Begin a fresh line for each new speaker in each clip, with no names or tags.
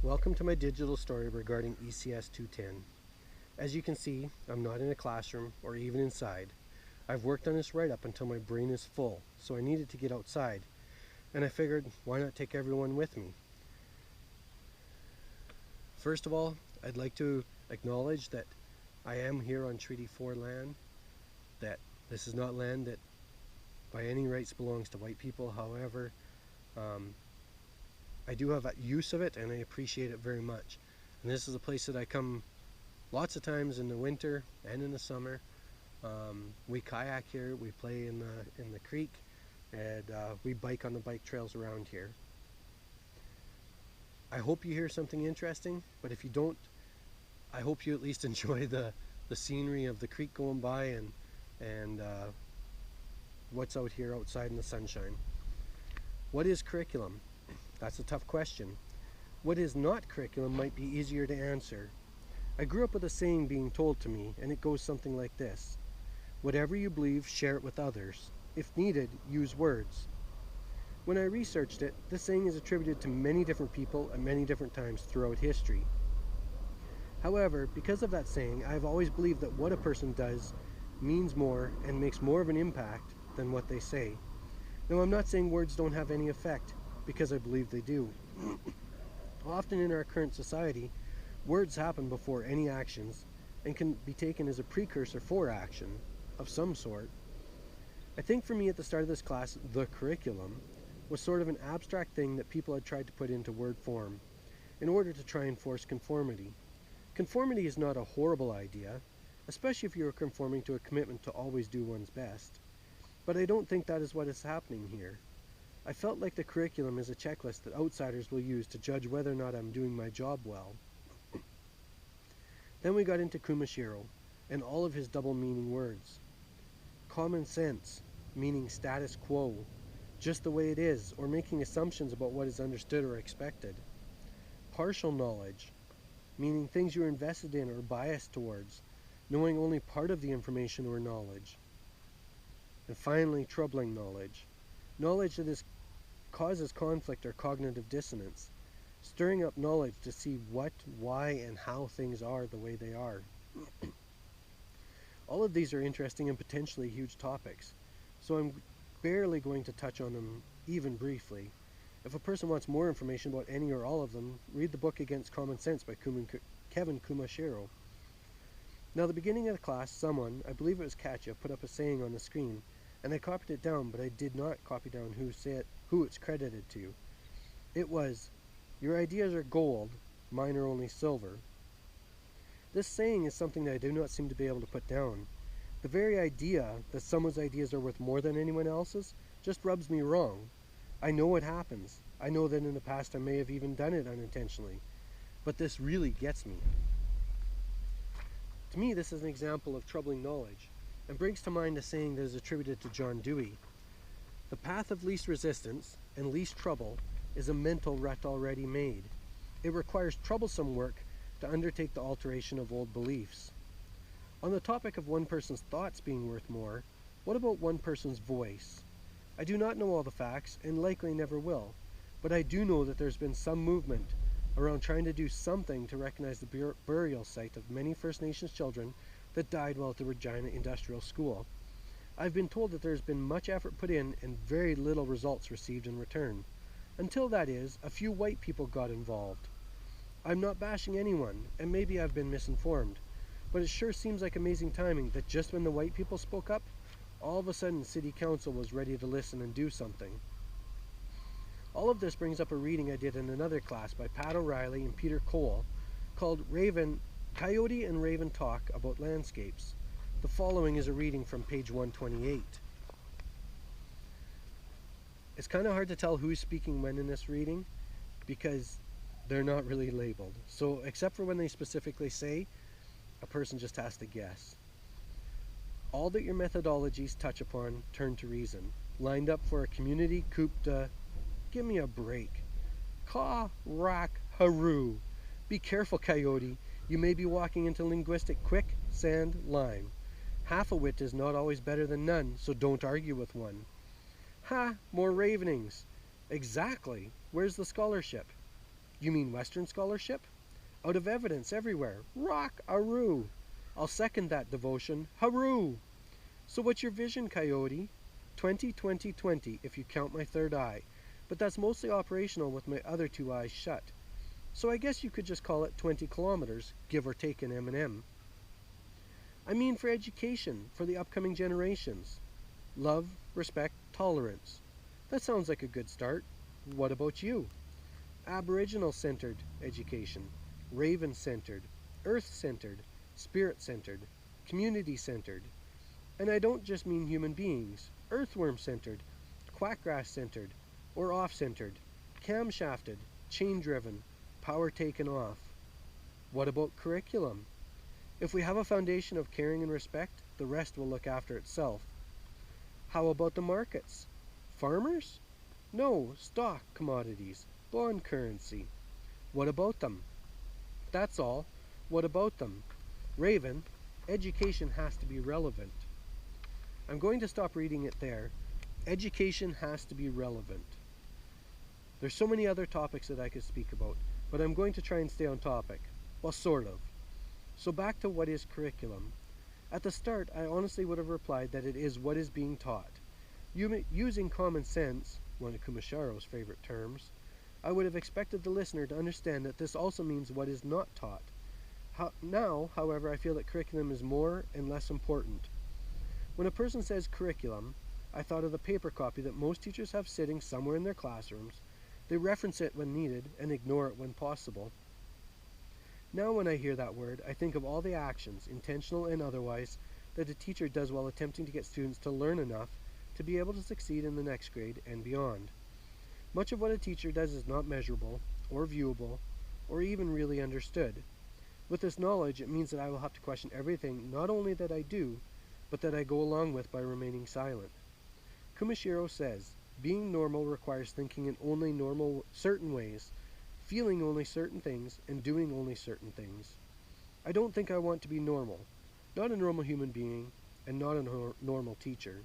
Welcome to my digital story regarding ECS 210. As you can see, I'm not in a classroom or even inside. I've worked on this right up until my brain is full, so I needed to get outside, and I figured, why not take everyone with me? First of all, I'd like to acknowledge that I am here on Treaty 4 land, that this is not land that by any rights belongs to white people. However, I do have use of it and I appreciate it very much. And this is a place that I come lots of times in the winter and in the summer. We kayak here, we play in the creek, and we bike on the bike trails around here. I hope you hear something interesting, but if you don't, I hope you at least enjoy the scenery of the creek going by and what's out here outside in the sunshine. What is curriculum? That's a tough question. What is not curriculum might be easier to answer. I grew up with a saying being told to me, and it goes something like this: whatever you believe, share it with others. If needed, use words. When I researched it, this saying is attributed to many different people at many different times throughout history. However, because of that saying, I have always believed that what a person does means more and makes more of an impact than what they say. Now, I'm not saying words don't have any effect, because I believe they do. Often in our current society, words happen before any actions and can be taken as a precursor for action of some sort. I think for me at the start of this class, the curriculum was sort of an abstract thing that people had tried to put into word form in order to try and force conformity. Conformity is not a horrible idea, especially if you are conforming to a commitment to always do one's best. But I don't think that is what is happening here. I felt like the curriculum is a checklist that outsiders will use to judge whether or not I'm doing my job well. Then we got into Kumashiro and all of his double meaning words. Common sense, meaning status quo, just the way it is, or making assumptions about what is understood or expected. Partial knowledge, meaning things you're invested in or biased towards, knowing only part of the information or knowledge. And finally, troubling knowledge. Knowledge that causes conflict or cognitive dissonance, stirring up knowledge to see what, why, and how things are the way they are. All of these are interesting and potentially huge topics, so I'm barely going to touch on them even briefly. If a person wants more information about any or all of them, read the book Against Common Sense by Kevin Kumashiro. Now, at the beginning of the class, someone, I believe it was Katya, put up a saying on the screen, and I copied it down, but I did not copy down who it's credited to. It was, "Your ideas are gold, mine are only silver." This saying is something that I do not seem to be able to put down. The very idea that someone's ideas are worth more than anyone else's just rubs me wrong. I know what happens. I know that in the past I may have even done it unintentionally. But this really gets me. To me, this is an example of troubling knowledge, and brings to mind a saying that is attributed to John Dewey. The path of least resistance and least trouble is a mental rut already made. It requires troublesome work to undertake the alteration of old beliefs. On the topic of one person's thoughts being worth more, what about one person's voice? I do not know all the facts, and likely never will, but I do know that there's been some movement around trying to do something to recognize the burial site of many First Nations children that died while at the Regina Industrial School. I've been told that there's been much effort put in and very little results received in return. Until, that is, a few white people got involved. I'm not bashing anyone, and maybe I've been misinformed, but it sure seems like amazing timing that just when the white people spoke up, all of a sudden City Council was ready to listen and do something. All of this brings up a reading I did in another class by Pat O'Reilly and Peter Cole called Coyote and Raven Talk About Landscapes. The following is a reading from page 128. It's kind of hard to tell who's speaking when in this reading because they're not really labeled. So except for when they specifically say, a person just has to guess. All that your methodologies touch upon turn to reason. Lined up for a community coup de... Give me a break. Ka-rak-haru. Be careful, Coyote. You may be walking into linguistic quicksand lime. Half a wit is not always better than none, so don't argue with one. Ha! More ravenings. Exactly. Where's the scholarship? You mean Western scholarship? Out of evidence everywhere. Rock-a-roo. I'll second that devotion. Haroo! So what's your vision, Coyote? 20-20-20 if you count my third eye. But that's mostly operational with my other two eyes shut. So I guess you could just call it 20 kilometers, give or take an M&M. I mean for education, for the upcoming generations. Love, respect, tolerance. That sounds like a good start. What about you? Aboriginal-centered education, Raven-centered, Earth-centered, Spirit-centered, Community-centered. And I don't just mean human beings, Earthworm-centered, Quackgrass-centered, or off-centered, camshafted, chain-driven, power taken off. What about curriculum? If we have a foundation of caring and respect, the rest will look after itself. How about the markets? Farmers? No, stock commodities, bond currency. What about them? That's all. What about them? Raven, education has to be relevant. I'm going to stop reading it there. Education has to be relevant. There's so many other topics that I could speak about, but I'm going to try and stay on topic. Well, sort of. So back to what is curriculum. At the start, I honestly would have replied that it is what is being taught. Using common sense, one of Kumasharo's favorite terms, I would have expected the listener to understand that this also means what is not taught. Now, however, I feel that curriculum is more and less important. When a person says curriculum, I thought of the paper copy that most teachers have sitting somewhere in their classrooms. They reference it when needed and ignore it when possible. Now when I hear that word, I think of all the actions, intentional and otherwise, that a teacher does while attempting to get students to learn enough to be able to succeed in the next grade and beyond. Much of what a teacher does is not measurable, or viewable, or even really understood. With this knowledge, it means that I will have to question everything not only that I do, but that I go along with by remaining silent. Kumashiro says, being normal requires thinking in only normal certain ways, feeling only certain things, and doing only certain things. I don't think I want to be normal, not a normal human being, and not a normal teacher.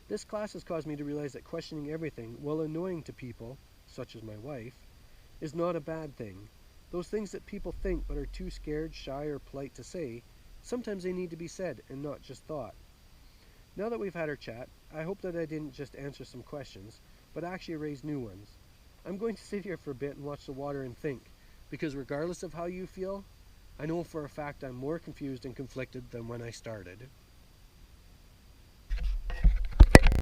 This class has caused me to realize that questioning everything, while annoying to people, such as my wife, is not a bad thing. Those things that people think but are too scared, shy, or polite to say, sometimes they need to be said and not just thought. Now that we've had our chat, I hope that I didn't just answer some questions, but actually raise new ones. I'm going to sit here for a bit and watch the water and think, because regardless of how you feel, I know for a fact I'm more confused and conflicted than when I started.